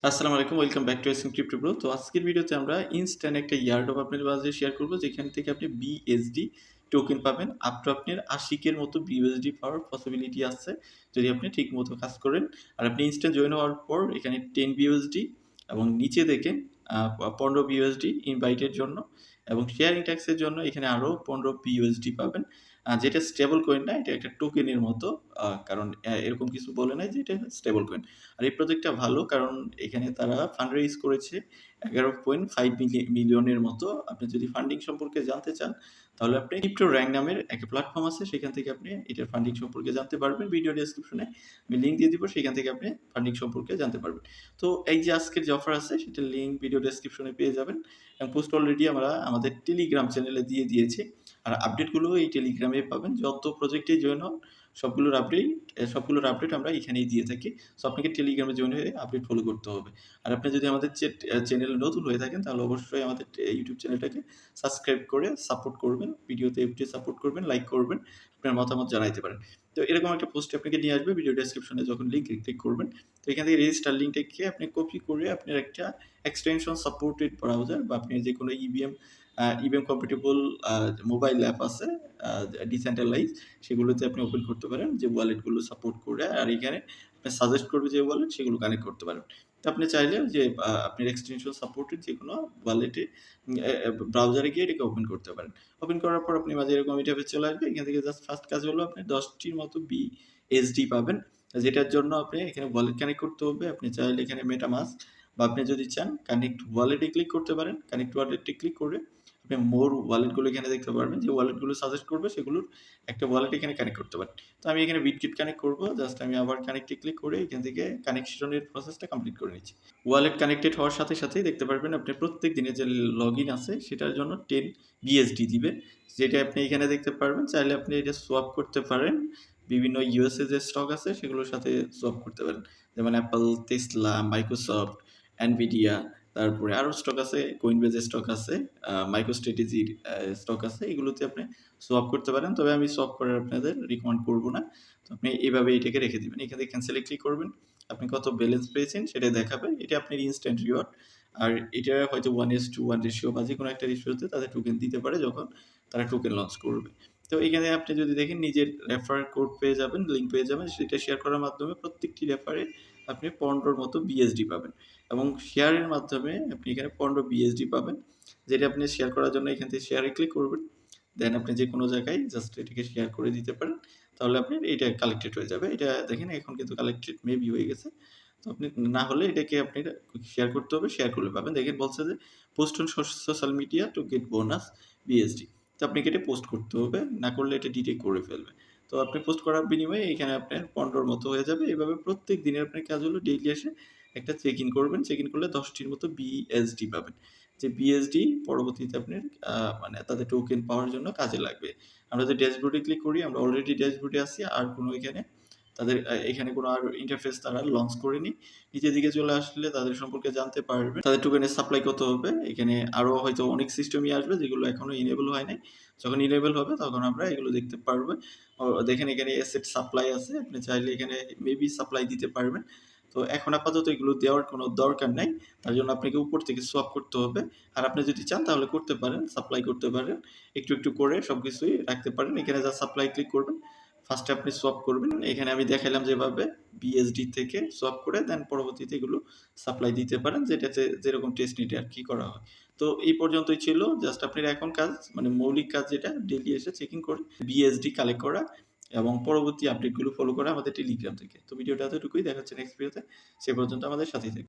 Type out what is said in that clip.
আসসালামু আলাইকুম। Welcome back to SM crypto bro. তো আজকের ভিডিওতে আমরা ইনস্ট্যান্ট একটা ইয়ারড্রপ আপনাদের মাঝে শেয়ার করব, যেখান থেকে আপনি বিএসডি টোকেন পাবেন। আপ টু আপনার ৮০ কের মতো বিএসডি পাওয়ার পসিবিলিটি আছে যদি আপনি ঠিকমতো কাজ করেন। আর আপনি ইনস্ট্যান্ট জয়েন হওয়ার পর এখানে 10 বিএসডি এবং নিচে দেখেন ১৫ বিএসডি ইনভাইটের জন্য, এবং শেয়ারিং ট্যাক্সের জন্য এখানে আরও ১৫ বিএসডি পাবেন। যেটা স্টেবল কয়েন না, এটা একটা টোকেনের মতো। কারণ এরকম কিছু বলে নাই যে এটা স্টেবল কয়েন। আর এই প্রজেক্টটা ভালো কারণ এখানে তারা ফান্ড রেইজ করেছে 11.5 মিলিয়নের মতো। আপনি যদি ফান্ডিং সম্পর্কে জানতে চান তাহলে আপনি ক্রিপ্টো র‍্যাঙ্ক নামের একটা প্ল্যাটফর্ম আছে, সেখান থেকে আপনি এটার ফান্ডিং সম্পর্কে জানতে পারবেন। ভিডিও ডেসক্রিপশনে আমি লিঙ্ক দিয়ে দিব, সেখান থেকে আপনি ফান্ডিং সম্পর্কে জানতে পারবেন। তো এই যে আজকের যে অফার আছে সেটার লিঙ্ক ভিডিও ডেসক্রিপশনে পেয়ে যাবেন, এবং পোস্ট অলরেডি আমরা আমাদের টেলিগ্রাম চ্যানেলে দিয়ে দিয়েছি। আর আপডেটগুলো এই টেলিগ্রামে পাবেন। যত প্রজেক্টে জয়েন হন সবগুলোর আপডেট আমরা এখানেই দিয়ে থাকি। সো আপনাকে টেলিগ্রামে জয়েন হয়ে আপডেট ফলো করতে হবে। আর আপনি যদি আমাদের চ্যানেলে নতুন হয়ে থাকেন তাহলে অবশ্যই আমাদের ইউটিউব চ্যানেলটাকে সাবস্ক্রাইব করে সাপোর্ট করবেন। ভিডিওতে এফটি সাপোর্ট করবেন, লাইক করবেন, আপনার মতামত জানাইতে পারেন। তো এরকম একটা পোস্টে আপনাকে নিয়ে আসবে ভিডিও ডেসক্রিপশনে, যখন লিঙ্ক ক্লিক করবেন। তো এখান থেকে রেজিস্টার লিঙ্কটাকে আপনি কপি করে আপনার একটা এক্সটেনশন সাপোর্টেড ব্রাউজার বা আপনি যেকোনো ইভিএম কম্প্যাটিবল মোবাইল অ্যাপ আছে ডিসেন্ট্রালাইজ, সেগুলোতে আপনি ওপেন করতে পারেন যে ওয়ালেটগুলো সাপোর্ট করে। আর এখানে সাজেস্ট করবে যে ওয়ালেট, সেগুলো কানেক্ট করতে পারেন। তো আপনি চাইলে যে আপনার এক্সটেনশন সাপোর্টেড যেকোনো ওয়ালেটে ব্রাউজারে গিয়ে এটাকে ওপেন করতে পারেন। ওপেন করার পর আপনি মাঝে এরকম ইন্টারফেস চলে আসবে। এখান থেকে জাস্ট ফার্স্ট কাজ হলো আপনি 10টির মতো বিএসডি পাবেন, যেটার জন্য আপনি এখানে ওয়ালেট কানেক্ট করতে হবে। আপনি চাইলে এখানে মেটামাস্ক বা আপনি যদি চান কানেক্ট ওয়ালেটে ক্লিক করতে পারেন। কানেক্ট ওয়ালেটে ক্লিক করে আপনি মোর ওয়ালেটগুলো এখানে দেখতে পারবেন, যে ওয়ালেটগুলো সাজেস্ট করবে সেগুলোর একটা ওয়ালেট এখানে কানেক্ট করতে পারেন। তো আমি এখানে বিটকিট কানেক্ট করব। জাস্ট আমি আবার কানেক্টে ক্লিক করে এখান থেকে কানেকশনের প্রসেসটা কমপ্লিট করে নিচ্ছি। ওয়ালেট কানেক্টেড হওয়ার সাথে সাথেই দেখতে পারবেন আপনি প্রত্যেক দিনের যে লগইন আছে সেটার জন্য 10 বিএসডি দিবে, যেটা আপনি এখানে দেখতে পারবেন। চাইলে আপনি এটা সোয়াপ করতে পারেন। বিভিন্ন ইউএসএ যে স্টক আছে সেগুলোর সাথে সোয়াপ করতে পারেন। যেমন অ্যাপল, টেসলা, মাইক্রোসফট, এনভিডিয়া, তারপরে আরও স্টক আছে, কোইনবেজের স্টক আছে, মাইক্রোস্ট্র্যাটেজির স্টক আছে। এগুলোতে আপনি সোয়াপ করতে পারেন। তবে আমি সোয়াপ করার আপনাদের রিকমেন্ড করব না। তো আপনি এভাবে এটাকে রেখে দিবেন। এখান থেকে ক্যানসেলে ক্লিক করবেন। আপনি কত ব্যালেন্স পেয়েছেন সেটা দেখাবে। এটা আপনার ইনস্ট্যান্ট রিওয়ার্ড। আর এটা হয়তো 1:1 রেশিও বা যেকোনো একটা রেশিওতে তাদের টোকেন দিতে পারে যখন তারা টোকেন লঞ্চ করবে। তো এখানে আপনি যদি দেখেন নিজের রেফার কোড পেয়ে যাবেন, লিঙ্ক পেয়ে যাবেন। সেটা শেয়ার করার মাধ্যমে প্রত্যেকটি রেফারে আপনি 15 র মতো বিএসডি পাবেন, এবং শেয়ারের মাধ্যমে আপনি এখানে 15 বিএসডি পাবেন, যেটা আপনি শেয়ার করার জন্য এখান থেকে শেয়ারে ক্লিক করবেন। দেন আপনি যেকোনো জায়গায় জাস্ট এটাকে শেয়ার করে দিতে পারেন। তাহলে আপনার এটা কালেক্টেড হয়ে যাবে। এটা দেখেন এখন কিন্তু কালেক্টেড মেবি হয়ে গেছে। তো আপনি না হলে এটাকে আপনি শেয়ার করতে হবে। শেয়ার করলে পাবেন। দেখেন বলছে যে post on social media to get bonus BSD. তো আপনাকে এটা পোস্ট করতে হবে। না করলে এটা ডিটেক্ট করে ফেলবে। তো আপনি পোস্ট করার বিনিময়ে এখানে আপনার 15 র মতো হয়ে যাবে। এভাবে প্রত্যেক দিনের আপনার কাজ হলো ডেইলি এসে একটা চেক ইন করবেন। চেক ইন করলে 10 টির মতো বিএসডি পাবেন। যে বিএসডি পরবর্তীতে আপনার মানে তাদের টোকেন পাওয়ার জন্য কাজে লাগবে। আমরা যদি ড্যাশবোর্ডে ক্লিক করি, আমরা অলরেডি ড্যাশবোর্ডে আছি। আর কোনো এখানে তাদের এখানে কোনো আর ইন্টারফেস তারা লঞ্চ করেনি। নিচের দিকে চলে আসলে তাদের সম্পর্কে জানতে পারবেন। তাদের টোকেনের সাপ্লাই কত হবে। এখানে আরও হয়তো অনেক সিস্টেমই আসবে যেগুলো এখনো ইনেবল হয় নাই। যখন ইনেবল হবে তখন আমরা এগুলো দেখতে পারবো। দেখেন এখানে অ্যাসেট সাপ্লাই আছে। আপনি চাইলে এখানে মেবি সাপ্লাই দিতে পারবেন। তো এখন আপাতত এগুলো দেওয়ার কোনো দরকার নাই। তার জন্য আপনাকে উপর থেকে সোয়াপ করতে হবে। আর আপনি যদি চান তাহলে করতে পারেন, সাপ্লাই করতে পারেন। একটু, একটু করে সবকিছুই রাখতে পারেন। এখানে জাস্ট সাপ্লাই ক্লিক করবেন। ফার্স্টে আপনি সোয়াপ করবেন। এখানে আমি দেখাইলাম যেভাবে বিএসডি থেকে সোয়াপ করে দেন পরবর্তীতে এগুলো সাপ্লাই দিতে পারেন, যেটাতে যেরকম টেস্ট নিটে আরকি করা হয়। তো এই পর্যন্তই ছিল। জাস্ট আপনার এখন কাজ মানে মৌলিক কাজ যেটা ডেইলি এসে চেকিং করে বিএসডি কালেক্ট করা এবং পরবর্তী আপডেটগুলো ফলো করা আমাদের টেলিগ্রাম থেকে। তো ভিডিওটা এতটুকুই। দেখা হচ্ছে নেক্সট ভিডিওতে। সে পর্যন্ত আমাদের সাথেই থাকুন।